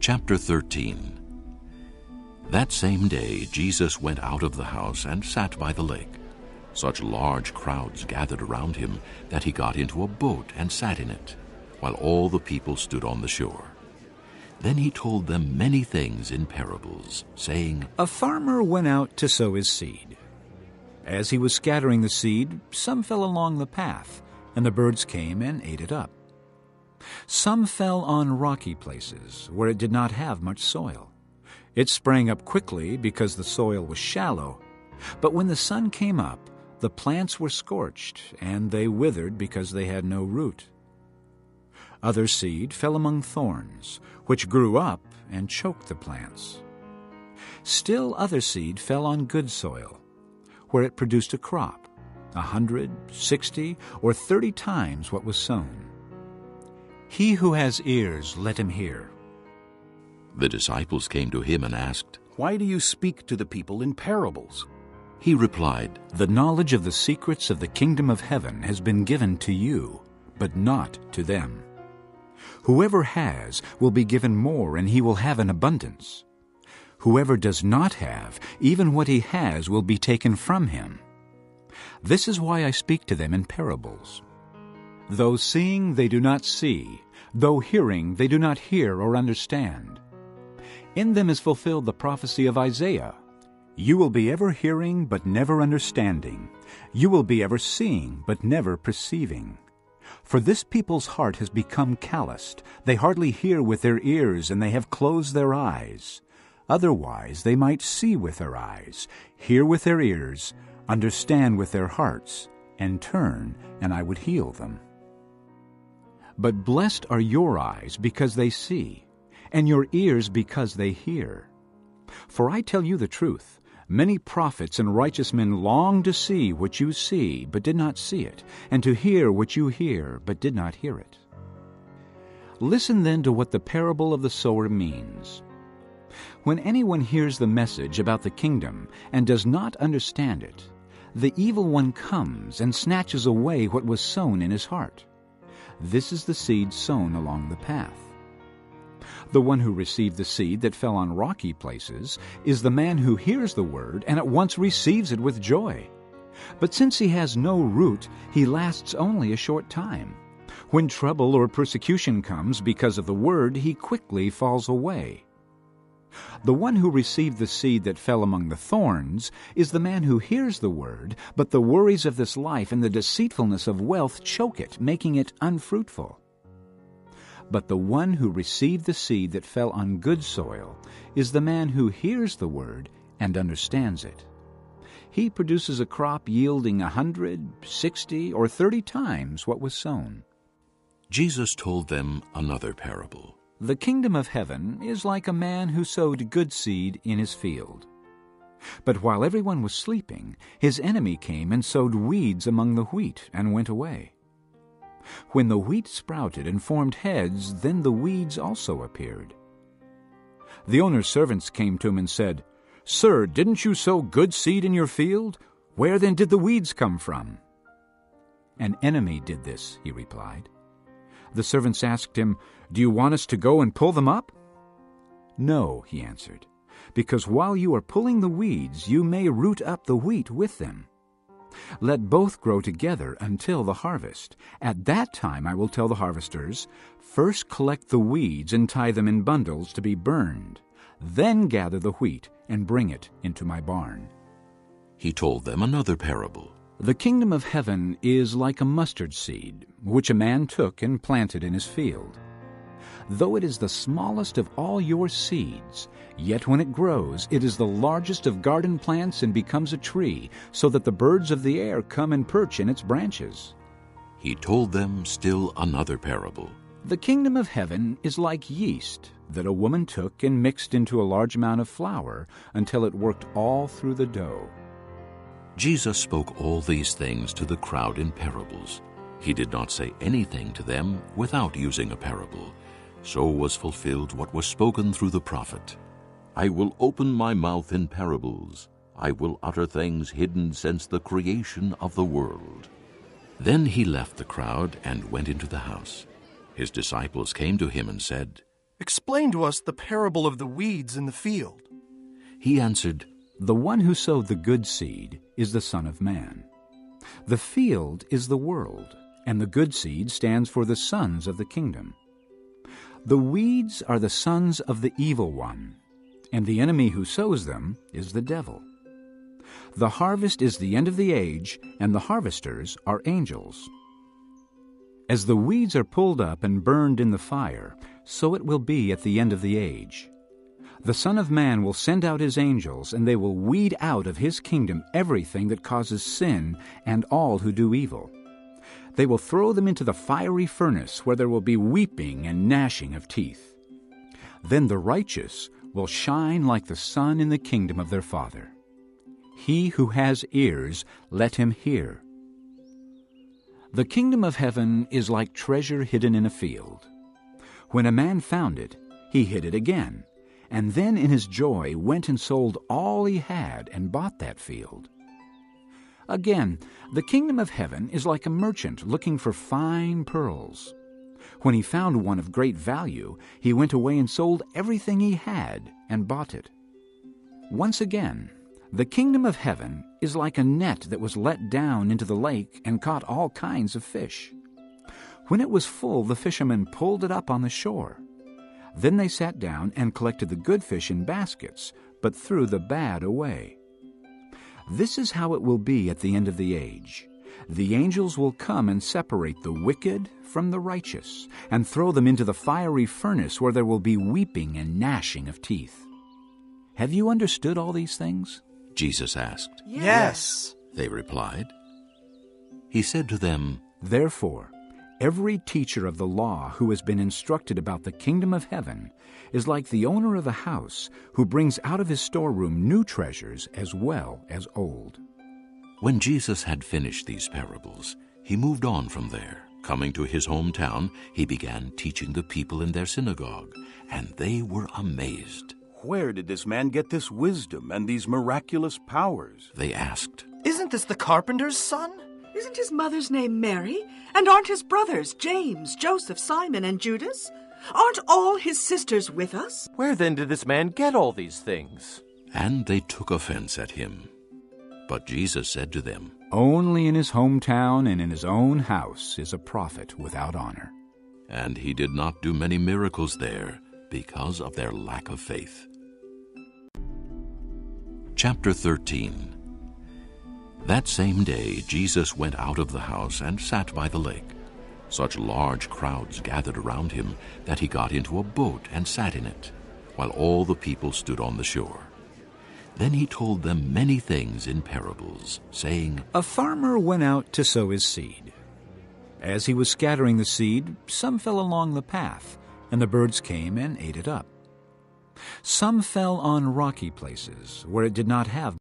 Chapter 13. That same day Jesus went out of the house and sat by the lake. Such large crowds gathered around him that he got into a boat and sat in it, while all the people stood on the shore. Then he told them many things in parables, saying, A farmer went out to sow his seed. As he was scattering the seed, some fell along the path, and the birds came and ate it up. Some fell on rocky places, where it did not have much soil. It sprang up quickly because the soil was shallow, but when the sun came up, the plants were scorched, and they withered because they had no root. Other seed fell among thorns, which grew up and choked the plants. Still other seed fell on good soil, where it produced a crop, 100, 60, or 30 times what was sown. He who has ears, let him hear. The disciples came to him and asked, Why do you speak to the people in parables? He replied, The knowledge of the secrets of the kingdom of heaven has been given to you, but not to them. Whoever has will be given more, and he will have an abundance. Whoever does not have, even what he has will be taken from him. This is why I speak to them in parables. Though seeing they do not see, though hearing they do not hear or understand. In them is fulfilled the prophecy of Isaiah. You will be ever hearing but never understanding. You will be ever seeing but never perceiving. For this people's heart has become calloused. They hardly hear with their ears, and they have closed their eyes. Otherwise they might see with their eyes, hear with their ears, understand with their hearts, and turn, and I would heal them. But blessed are your eyes because they see, and your ears because they hear. For I tell you the truth, many prophets and righteous men longed to see what you see, but did not see it, and to hear what you hear, but did not hear it. Listen then to what the parable of the sower means. When anyone hears the message about the kingdom and does not understand it, the evil one comes and snatches away what was sown in his heart. This is the seed sown along the path. The one who received the seed that fell on rocky places is the man who hears the word and at once receives it with joy. But since he has no root, he lasts only a short time. When trouble or persecution comes because of the word, he quickly falls away. The one who received the seed that fell among the thorns is the man who hears the word, but the worries of this life and the deceitfulness of wealth choke it, making it unfruitful. But the one who received the seed that fell on good soil is the man who hears the word and understands it. He produces a crop yielding 100, 60, or 30 times what was sown. Jesus told them another parable. The kingdom of heaven is like a man who sowed good seed in his field. But while everyone was sleeping, his enemy came and sowed weeds among the wheat and went away. When the wheat sprouted and formed heads, then the weeds also appeared. The owner's servants came to him and said, Sir, didn't you sow good seed in your field? Where then did the weeds come from? An enemy did this, he replied. The servants asked him, Do you want us to go and pull them up? No, he answered, because while you are pulling the weeds, you may root up the wheat with them. Let both grow together until the harvest. At that time I will tell the harvesters, First collect the weeds and tie them in bundles to be burned. Then gather the wheat and bring it into my barn. He told them another parable. The kingdom of heaven is like a mustard seed, which a man took and planted in his field. Though it is the smallest of all your seeds, yet when it grows, it is the largest of garden plants and becomes a tree, so that the birds of the air come and perch in its branches. He told them still another parable. The kingdom of heaven is like yeast that a woman took and mixed into a large amount of flour until it worked all through the dough. Jesus spoke all these things to the crowd in parables. He did not say anything to them without using a parable. So was fulfilled what was spoken through the prophet. I will open my mouth in parables. I will utter things hidden since the creation of the world. Then he left the crowd and went into the house. His disciples came to him and said, Explain to us the parable of the weeds in the field. He answered, The one who sowed the good seed is the Son of Man. The field is the world, and the good seed stands for the sons of the kingdom. The weeds are the sons of the evil one, and the enemy who sows them is the devil. The harvest is the end of the age, and the harvesters are angels. As the weeds are pulled up and burned in the fire, so it will be at the end of the age. The Son of Man will send out his angels, and they will weed out of his kingdom everything that causes sin and all who do evil. They will throw them into the fiery furnace, where there will be weeping and gnashing of teeth. Then the righteous will shine like the sun in the kingdom of their Father. He who has ears, let him hear. The kingdom of heaven is like treasure hidden in a field. When a man found it, he hid it again, and then in his joy went and sold all he had and bought that field. Again, the kingdom of heaven is like a merchant looking for fine pearls. When he found one of great value, he went away and sold everything he had and bought it. Once again, the kingdom of heaven is like a net that was let down into the lake and caught all kinds of fish. When it was full, the fishermen pulled it up on the shore. Then they sat down and collected the good fish in baskets, but threw the bad away. This is how it will be at the end of the age. The angels will come and separate the wicked from the righteous, and throw them into the fiery furnace, where there will be weeping and gnashing of teeth. Have you understood all these things? Jesus asked. Yes. They replied. He said to them, Therefore, every teacher of the law who has been instructed about the kingdom of heaven is like the owner of a house who brings out of his storeroom new treasures as well as old. When Jesus had finished these parables, he moved on from there. Coming to his hometown, he began teaching the people in their synagogue, and they were amazed. Where did this man get this wisdom and these miraculous powers? They asked, Isn't this the carpenter's son? Isn't his mother's name Mary? And aren't his brothers James, Joseph, Simon, and Judas? Aren't all his sisters with us? Where then did this man get all these things? And they took offense at him. But Jesus said to them, Only in his hometown and in his own house is a prophet without honor. And he did not do many miracles there because of their lack of faith. Chapter 13. That same day Jesus went out of the house and sat by the lake. Such large crowds gathered around him that he got into a boat and sat in it, while all the people stood on the shore. Then he told them many things in parables, saying, A farmer went out to sow his seed. As he was scattering the seed, some fell along the path, and the birds came and ate it up. Some fell on rocky places, where it did not have